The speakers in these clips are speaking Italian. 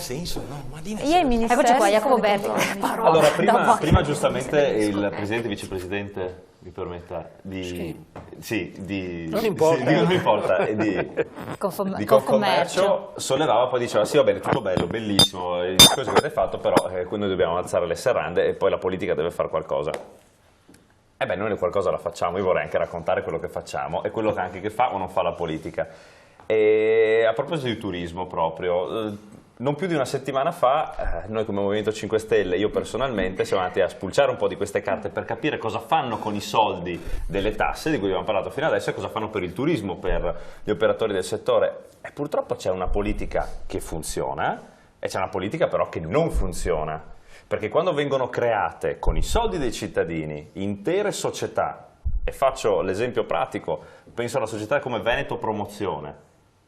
senso, no? Ma di Eccoci qua, Jacopo Berti. Allora, prima giustamente il presidente e vicepresidente mi permetta di... Non importa. Non importa, di Confcommercio sollevava, poi diceva sì va bene, tutto bello, bellissimo, le cose che avete fatto, però noi dobbiamo alzare le serrande e poi la politica deve fare qualcosa. E beh, noi qualcosa la facciamo, io vorrei anche raccontare quello che facciamo e quello anche che fa o non fa la politica. E a proposito di turismo proprio, non più di una settimana fa noi come Movimento 5 Stelle, io personalmente, siamo andati a spulciare un po' di queste carte per capire cosa fanno con i soldi delle tasse di cui abbiamo parlato fino adesso e cosa fanno per il turismo, per gli operatori del settore. E purtroppo c'è una politica che funziona e c'è una politica però che non funziona. Perché quando vengono create con i soldi dei cittadini intere società, e faccio l'esempio pratico, penso alla società come Veneto Promozione,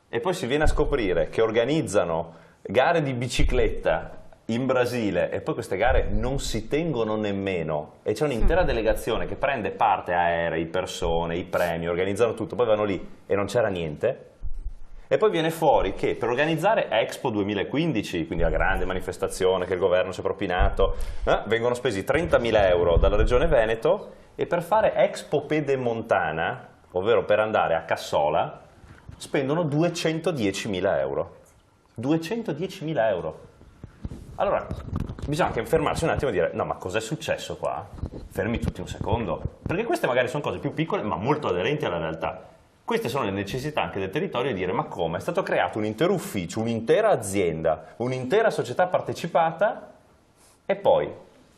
e poi si viene a scoprire che organizzano gare di bicicletta in Brasile e poi queste gare non si tengono nemmeno e c'è un'intera delegazione che prende parte, aerei, persone, i premi, organizzano tutto, poi vanno lì e non c'era niente. E poi viene fuori che per organizzare Expo 2015, quindi la grande manifestazione che il governo ci ha propinato, vengono spesi 30.000 euro dalla Regione Veneto e per fare Expo Pedemontana, ovvero per andare a Cassola, spendono 210.000 euro. 210.000 euro. Allora, bisogna anche fermarsi un attimo e dire no ma cos'è successo qua? Fermi tutti un secondo, perché queste magari sono cose più piccole ma molto aderenti alla realtà. Queste sono le necessità anche del territorio di dire ma come? È stato creato un intero ufficio, un'intera azienda, un'intera società partecipata e poi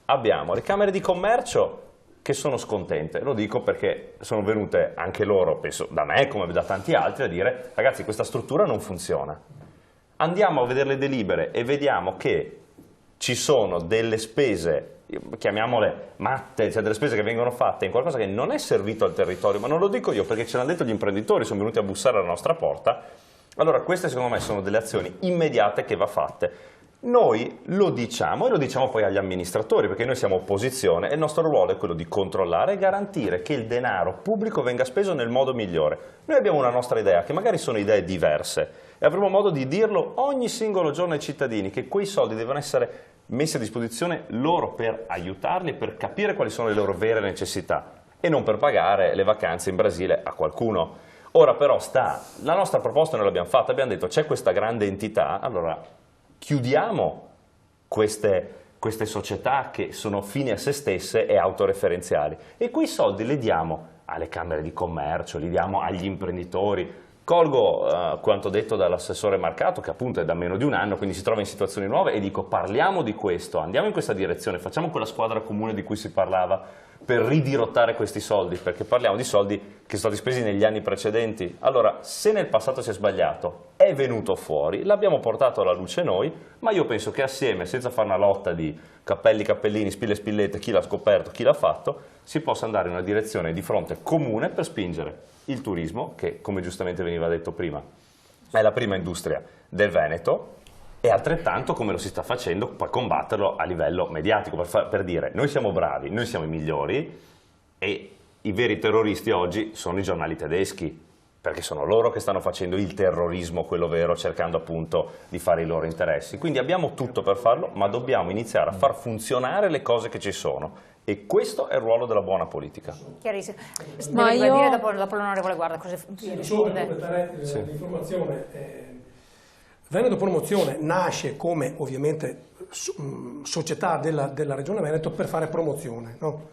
abbiamo le camere di commercio che sono scontente. Lo dico perché sono venute anche loro, penso da me come da tanti altri, a dire ragazzi questa struttura non funziona. Andiamo a vedere le delibere e vediamo che ci sono delle spese, chiamiamole matte, cioè delle spese che vengono fatte in qualcosa che non è servito al territorio, ma non lo dico io perché ce l'hanno detto gli imprenditori, sono venuti a bussare alla nostra porta. Allora queste secondo me sono delle azioni immediate che va fatte. Noi lo diciamo e lo diciamo poi agli amministratori perché noi siamo opposizione e il nostro ruolo è quello di controllare e garantire che il denaro pubblico venga speso nel modo migliore. Noi abbiamo una nostra idea, che magari sono idee diverse e avremo modo di dirlo ogni singolo giorno ai cittadini che quei soldi devono essere messi a disposizione loro per aiutarli e per capire quali sono le loro vere necessità e non per pagare le vacanze in Brasile a qualcuno. Ora però la nostra proposta noi l'abbiamo fatta, abbiamo detto c'è questa grande entità, allora chiudiamo queste società che sono fini a se stesse e autoreferenziali e quei soldi li diamo alle camere di commercio, li diamo agli imprenditori. Colgo quanto detto dall'assessore Marcato, che appunto è da meno di un anno, quindi si trova in situazioni nuove, e dico parliamo di questo, andiamo in questa direzione, facciamo quella squadra comune di cui si parlava per ridirottare questi soldi, perché parliamo di soldi che sono stati spesi negli anni precedenti. Allora, se nel passato si è sbagliato, è venuto fuori, l'abbiamo portato alla luce noi, ma io penso che assieme, senza fare una lotta di cappelli, cappellini, spille, spillette, chi l'ha scoperto, chi l'ha fatto, si possa andare in una direzione di fronte comune per spingere il turismo, che come giustamente veniva detto prima, è la prima industria del Veneto, e altrettanto come lo si sta facendo poi combatterlo a livello mediatico, per dire noi siamo bravi, noi siamo i migliori e i veri terroristi oggi sono i giornali tedeschi, perché sono loro che stanno facendo il terrorismo, quello vero, cercando appunto di fare i loro interessi. Quindi abbiamo tutto per farlo, ma dobbiamo iniziare a far funzionare le cose che ci sono. E questo è il ruolo della buona politica. Chiarissimo. Ma io... dire dopo l'onorevole Guarda cosa solo per completare l'informazione. Veneto Promozione nasce come ovviamente società della Regione Veneto per fare promozione, no?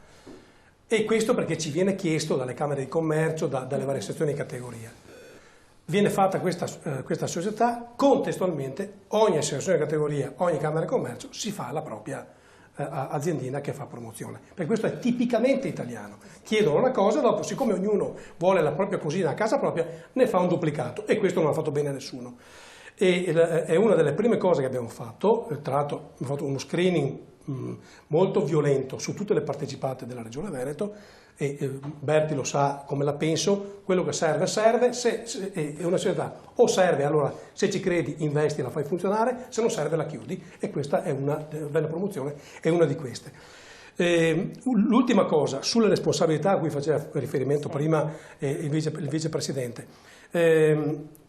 E questo perché ci viene chiesto dalle Camere di Commercio, dalle varie sezioni di categoria. Viene fatta questa società, contestualmente ogni associazione di categoria, ogni Camera di Commercio si fa la propria aziendina che fa promozione. Per questo è tipicamente italiano. Chiedono una cosa, dopo siccome ognuno vuole la propria cosina a casa propria, ne fa un duplicato e questo non ha fatto bene a nessuno. E è una delle prime cose che abbiamo fatto, tra l'altro abbiamo fatto uno screening molto violento su tutte le partecipate della Regione Veneto e Berti lo sa come la penso, quello che serve serve, se è una società o serve allora se ci credi investi e la fai funzionare, se non serve la chiudi e questa è una bella promozione, è una di queste. L'ultima cosa, sulle responsabilità a cui faceva riferimento prima il vicepresidente.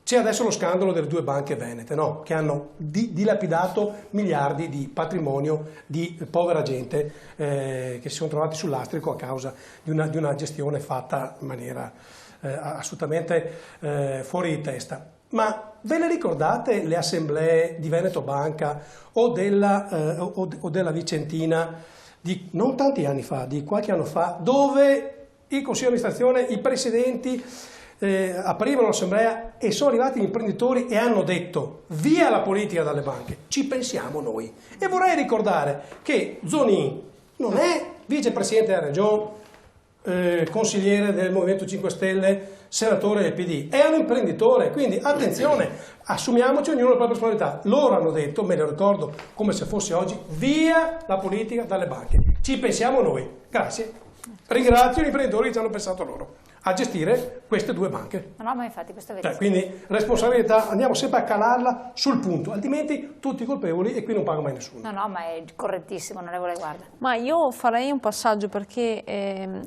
C'è adesso lo scandalo delle 2 banche venete, no? Che hanno dilapidato miliardi di patrimonio di povera gente che si sono trovati sull'astrico a causa di una gestione fatta in maniera assolutamente fuori di testa. Ma ve le ricordate le assemblee di Veneto Banca o della Vicentina di non tanti anni fa, di qualche anno fa, dove il Consiglio di amministrazione, i presidenti aprivano l'assemblea e sono arrivati gli imprenditori e hanno detto via la politica dalle banche, ci pensiamo noi. E vorrei ricordare che Zonin non è vicepresidente della regione, consigliere del Movimento 5 Stelle, senatore del PD, è un imprenditore, quindi attenzione, assumiamoci ognuno la propria responsabilità. Loro hanno detto, me lo ricordo come se fosse oggi, via la politica dalle banche, ci pensiamo noi. Grazie, ringrazio gli imprenditori che ci hanno pensato loro a gestire queste 2 banche. No, ma infatti questo è verissimo. Quindi responsabilità, andiamo sempre a calarla sul punto, altrimenti tutti colpevoli e qui non paga mai nessuno. No, ma è correttissimo, onorevole Guarda. Ma io farei un passaggio perché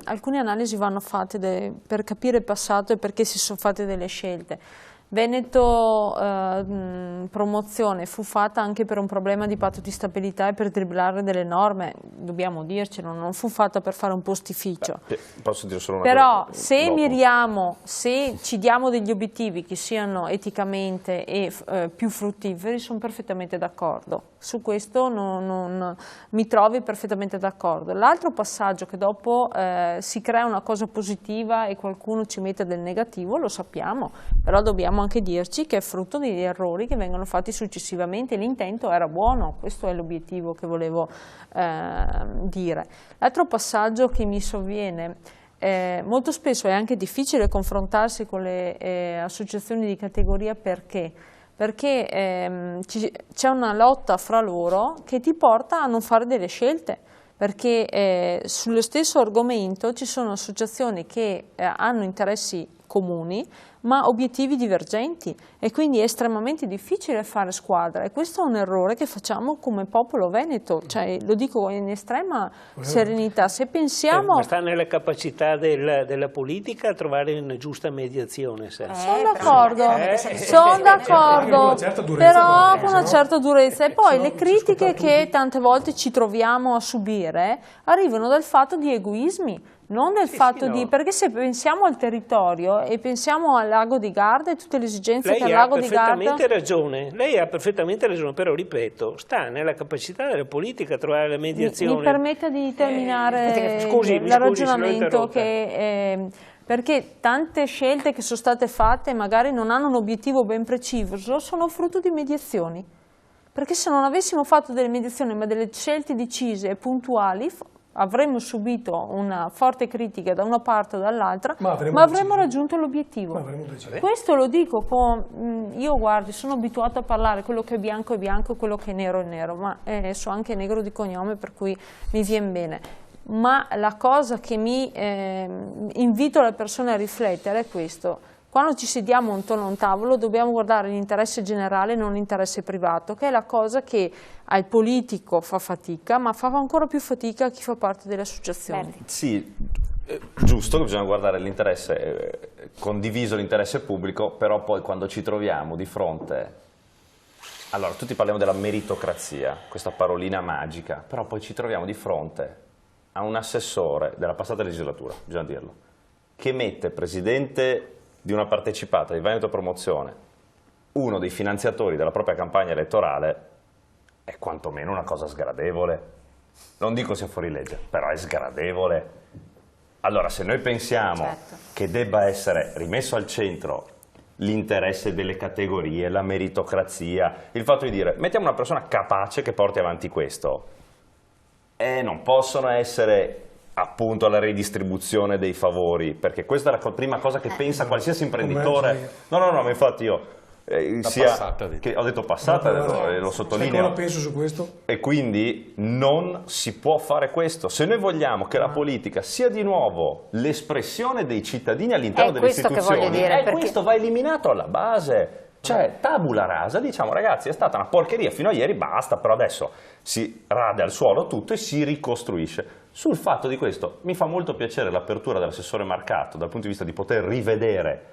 alcune analisi vanno fatte per capire il passato e perché si sono fatte delle scelte. Veneto Promozione fu fatta anche per un problema di patto di stabilità e per dribblare delle norme, dobbiamo dircelo, non fu fatta per fare un postificio. Posso dire solo una Però cosa? se miriamo, se ci diamo degli obiettivi che siano eticamente e più fruttiferi, sono perfettamente d'accordo. Su questo mi trovi perfettamente d'accordo. L'altro passaggio che dopo si crea una cosa positiva e qualcuno ci mette del negativo, lo sappiamo, però dobbiamo anche dirci che è frutto degli errori che vengono fatti successivamente. L'intento era buono, questo è l'obiettivo che volevo dire. L'altro passaggio che mi sovviene, molto spesso è anche difficile confrontarsi con le associazioni di categoria perché c'è una lotta fra loro che ti porta a non fare delle scelte. Perché sullo stesso argomento ci sono associazioni che hanno interessi comuni ma obiettivi divergenti e quindi è estremamente difficile fare squadra e questo è un errore che facciamo come popolo veneto, cioè, lo dico in estrema serenità. Se pensiamo... ma sta nella capacità della politica trovare una giusta mediazione. Sono d'accordo, però con una certa durezza. E poi le critiche che tante volte ci troviamo a subire arrivano dal fatto di egoismi. Non del fatto di, perché se pensiamo al territorio e pensiamo al lago di Garda e tutte le esigenze che al lago di Garda... Lei ha perfettamente ragione, però ripeto, sta nella capacità della politica trovare la mediazione. Mi permetta di terminare il ragionamento perché tante scelte che sono state fatte magari non hanno un obiettivo ben preciso, sono frutto di mediazioni. Perché se non avessimo fatto delle mediazioni ma delle scelte decise e puntuali, avremmo subito una forte critica da una parte o dall'altra, ma avremmo raggiunto l'obiettivo. Questo lo dico io guardi, sono abituata a parlare, quello che è bianco, quello che è nero, ma so anche negro di cognome, per cui mi viene bene. Ma la cosa che mi invito le persone a riflettere è questo. Quando ci sediamo intorno a un tavolo dobbiamo guardare l'interesse generale e non l'interesse privato, che è la cosa che al politico fa fatica, ma fa ancora più fatica a chi fa parte delle associazioni. Sì, giusto che bisogna guardare l'interesse, condiviso l'interesse pubblico, però poi quando ci troviamo di fronte... Allora, tutti parliamo della meritocrazia, questa parolina magica, però poi ci troviamo di fronte a un assessore della passata legislatura, bisogna dirlo, che mette presidente di una partecipata di Veneto Promozione, uno dei finanziatori della propria campagna elettorale, è quantomeno una cosa sgradevole. Non dico sia fuori legge, però è sgradevole. Allora, se noi pensiamo che debba essere rimesso al centro l'interesse delle categorie, la meritocrazia, il fatto di dire mettiamo una persona capace che porti avanti questo, non possono essere appunto alla ridistribuzione dei favori, perché questa è la prima cosa che pensa qualsiasi imprenditore. No, ma infatti io ho detto passata, lo sottolineo. Ancora penso su questo. E quindi non si può fare questo. Se noi vogliamo che la politica sia di nuovo l'espressione dei cittadini all'interno delle istituzioni, questo va eliminato alla base. Cioè, tabula rasa, diciamo ragazzi, è stata una porcheria fino a ieri, basta, però adesso si rade al suolo tutto e si ricostruisce. Sul fatto di questo mi fa molto piacere l'apertura dell'assessore Marcato dal punto di vista di poter rivedere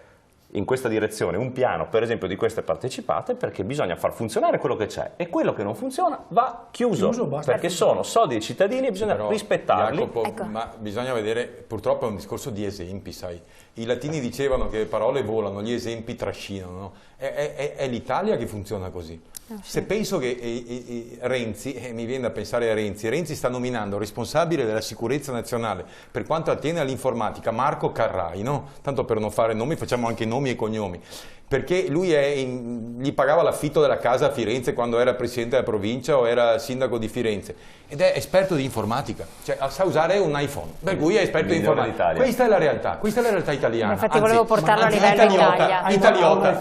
in questa direzione un piano, per esempio, di queste partecipate, perché bisogna far funzionare quello che c'è e quello che non funziona va chiuso perché sono soldi dei cittadini e bisogna rispettarli. Jacopo, ma bisogna vedere, purtroppo è un discorso di esempi, sai. I latini dicevano che le parole volano, gli esempi trascinano, no? È l'Italia che funziona così. Se penso che Renzi, mi viene da pensare a Renzi sta nominando responsabile della sicurezza nazionale per quanto attiene all'informatica Marco Carrai, no? Tanto per non fare nomi facciamo anche nomi e cognomi, perché lui gli pagava l'affitto della casa a Firenze quando era presidente della provincia o era sindaco di Firenze, ed è esperto di informatica, cioè sa usare un iPhone, per cui è esperto di informatica. Questa è la realtà italiana. Infatti volevo portarlo a livello italiota.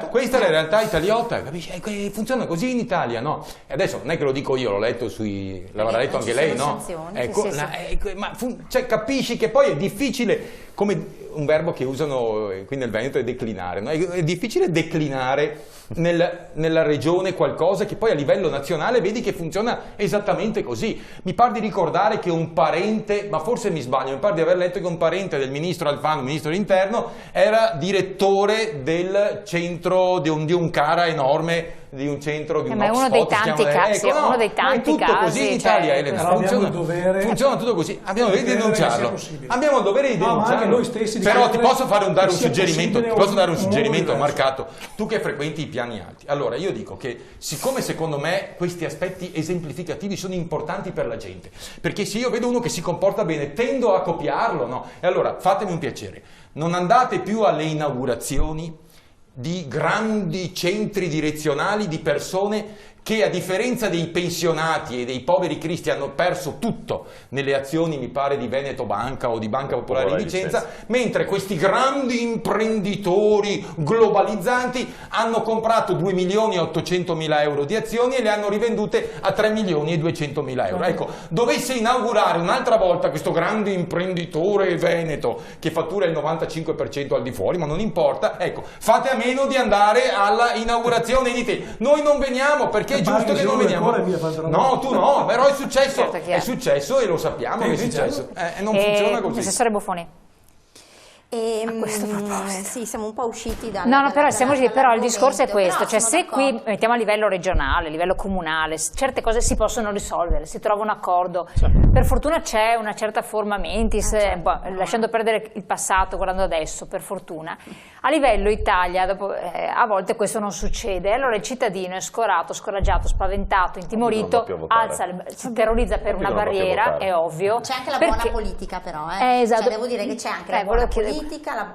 Questa è la realtà italiota, capisci? Funziona così in Italia, no? E adesso non è che lo dico io, l'ho letto l'avrà letto anche lei, no? Ecco, cioè, capisci che poi è difficile, come un verbo che usano qui nel Veneto è declinare, no? È difficile declinare nella regione qualcosa che poi a livello nazionale vedi che funziona esattamente così. Mi pare di ricordare che un parente, ma forse mi sbaglio, mi pare di aver letto che un parente del ministro Alfano, ministro dell'interno, era direttore del centro di un CARA enorme, di un centro, di un hotspot, uno dei tanti casi, uno dei tanti casi. È tutto così in Italia, Elena, funziona tutto così. Abbiamo il dovere di denunciarlo. Abbiamo il dovere di denunciarlo. Però ti posso dare un suggerimento, Marcato, tu che frequenti i piani alti. Allora, io dico che siccome secondo me questi aspetti esemplificativi sono importanti per la gente, perché se io vedo uno che si comporta bene, tendo a copiarlo, no? E allora, fatemi un piacere, non andate più alle inaugurazioni di grandi centri direzionali di persone che a differenza dei pensionati e dei poveri cristi hanno perso tutto nelle azioni, mi pare, di Veneto Banca o di Banca Popolare di Vicenza, mentre questi grandi imprenditori globalizzanti hanno comprato 2.800.000 euro di azioni e le hanno rivendute a 3.200.000 euro. Ecco, dovesse inaugurare un'altra volta questo grande imprenditore veneto che fattura il 95% al di fuori, ma non importa, ecco, fate a meno di andare alla inaugurazione e dite noi non veniamo perché è giusto che non veniamo. No, tu no, però è successo, certo è successo e lo sappiamo che è successo. Non funziona così. Assessore Buffoni. Sì, siamo un po' usciti da... però il discorso è questo, cioè se qui mettiamo a livello regionale, a livello comunale, certe cose si possono risolvere, si trova un accordo, per fortuna c'è una certa forma mentis, lasciando perdere il passato, guardando adesso, per fortuna. A livello Italia, a volte questo non succede, allora il cittadino è scorato, scoraggiato, spaventato, intimorito, si terrorizza per una barriera, è ovvio. C'è anche la buona politica però, esatto. Cioè, devo dire che c'è anche la buona politica,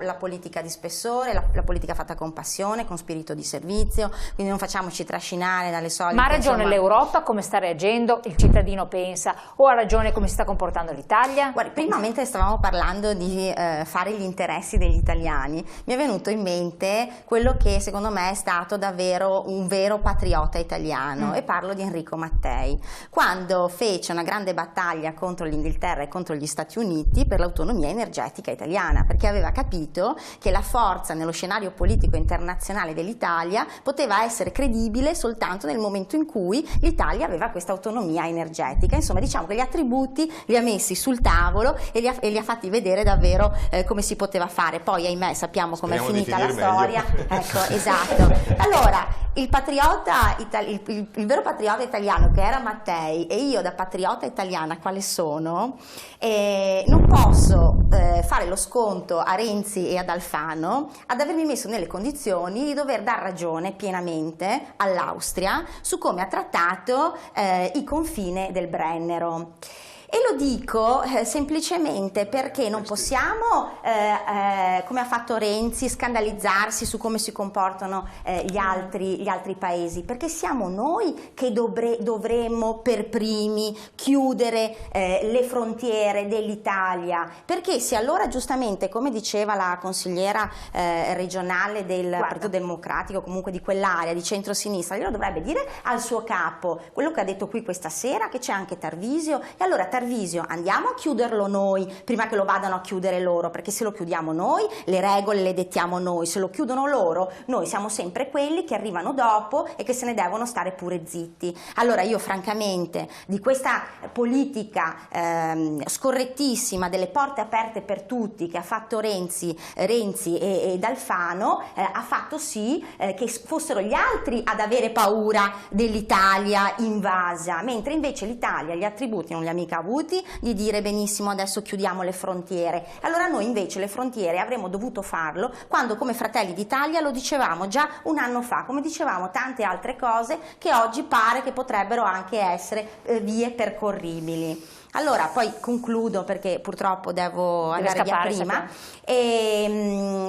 la politica di spessore, la politica fatta con passione, con spirito di servizio, quindi non facciamoci trascinare dalle solite... Ma ha ragione l'Europa come sta reagendo, il cittadino pensa, o ha ragione come si sta comportando l'Italia? Guardi, prima mentre stavamo parlando di fare gli interessi degli italiani, mi è venuto in mente quello che secondo me è stato davvero un vero patriota italiano, e parlo di Enrico Mattei, quando fece una grande battaglia contro l'Inghilterra e contro gli Stati Uniti per l'autonomia energetica italiana, perché aveva capito che la forza nello scenario politico internazionale dell'Italia poteva essere credibile soltanto nel momento in cui l'Italia aveva questa autonomia energetica. Insomma, diciamo che gli attributi li ha messi sul tavolo e li ha fatti vedere davvero come si poteva fare. Poi, ahimè, sappiamo com'è finita la storia. Ecco, esatto. Allora, il vero patriota italiano che era Mattei, e io da patriota italiana quale sono, non posso fare lo sconto a Renzi e ad Alfano ad avermi messo nelle condizioni di dover dar ragione pienamente all'Austria su come ha trattato il confine del Brennero. E lo dico semplicemente perché non possiamo, come ha fatto Renzi, scandalizzarsi su come si comportano gli altri paesi, perché siamo noi che dovremmo per primi chiudere le frontiere dell'Italia, perché se allora giustamente, come diceva la consigliera regionale del Partito Democratico, comunque di quell'area di centrosinistra, glielo dovrebbe dire al suo capo quello che ha detto qui questa sera, che c'è anche Tarvisio, e allora Tarvisio, andiamo a chiuderlo noi prima che lo vadano a chiudere loro, perché se lo chiudiamo noi le regole le dettiamo noi, se lo chiudono loro noi siamo sempre quelli che arrivano dopo e che se ne devono stare pure zitti. Allora io francamente di questa politica scorrettissima delle porte aperte per tutti che ha fatto Renzi ed Alfano ha fatto sì che fossero gli altri ad avere paura dell'Italia invasa, mentre invece l'Italia gli attributi non li ha mica avuti di dire benissimo adesso chiudiamo le frontiere. Allora noi invece le frontiere avremmo dovuto farlo quando come Fratelli d'Italia lo dicevamo già un anno fa, come dicevamo tante altre cose che oggi pare che potrebbero anche essere vie percorribili. Allora, poi concludo perché purtroppo devo andare via prima.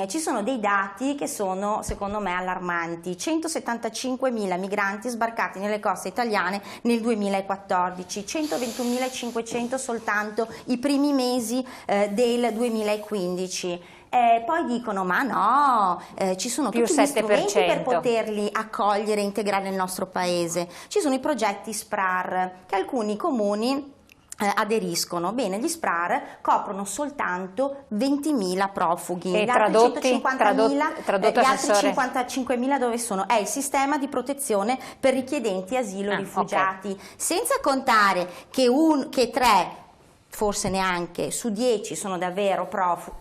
Ci sono dei dati che sono, secondo me, allarmanti. 175.000 migranti sbarcati nelle coste italiane nel 2014, 121.500 soltanto i primi mesi del 2015. Poi dicono ma no, ci sono tutti gli strumenti per poterli accogliere e integrare nel nostro paese. Ci sono i progetti SPRAR che alcuni comuni aderiscono. Bene, gli SPRAR coprono soltanto 20.000 profughi, e gli altri 150.000, gli altri 55.000 dove sono? È il sistema di protezione per richiedenti asilo e rifugiati, senza contare che 3, forse neanche, su 10 sono davvero profughi,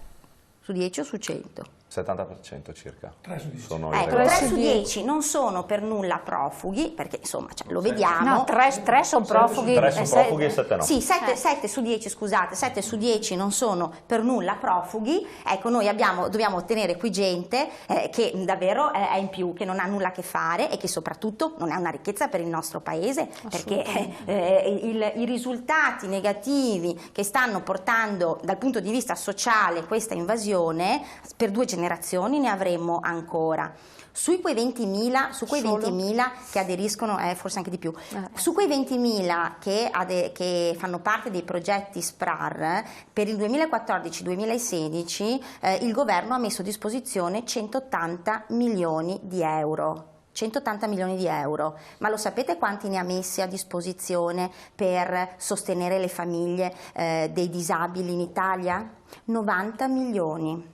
su 10 o su 100? 70% circa. 3 su 10. Sono 3 su 10 non sono per nulla profughi, perché insomma lo vediamo. No, 3 sono profughi. 3 sono profughi e 7 no. Sì, 7 su 10, scusate, 7 su 10 non sono per nulla profughi. Ecco, noi dobbiamo ottenere qui gente che davvero è in più, che non ha nulla a che fare e che soprattutto non è una ricchezza per il nostro paese, perché i risultati negativi che stanno portando dal punto di vista sociale questa invasione, per 2 generazioni ne avremmo ancora. Su quei 20.000 che aderiscono, forse anche di più, su quei 20.000 che fanno parte dei progetti SPRAR, per il 2014-2016 il governo ha messo a disposizione 180 milioni di euro. 180 milioni di euro, ma lo sapete quanti ne ha messi a disposizione per sostenere le famiglie dei disabili in Italia? 90 milioni.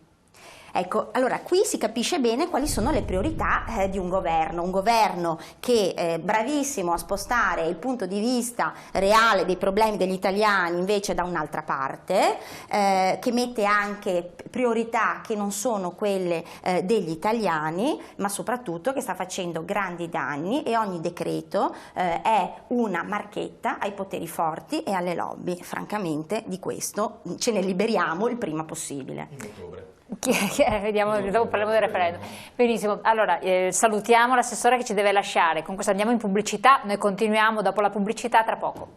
Ecco, allora qui si capisce bene quali sono le priorità di un governo che è bravissimo a spostare il punto di vista reale dei problemi degli italiani invece da un'altra parte, che mette anche priorità che non sono quelle degli italiani, ma soprattutto che sta facendo grandi danni e ogni decreto è una marchetta ai poteri forti e alle lobby. Francamente di questo ce ne liberiamo il prima possibile. In ottobre. Vediamo, dopo parliamo del referendum. Benissimo, allora salutiamo l'assessore che ci deve lasciare, con questo andiamo in pubblicità, noi continuiamo dopo la pubblicità tra poco.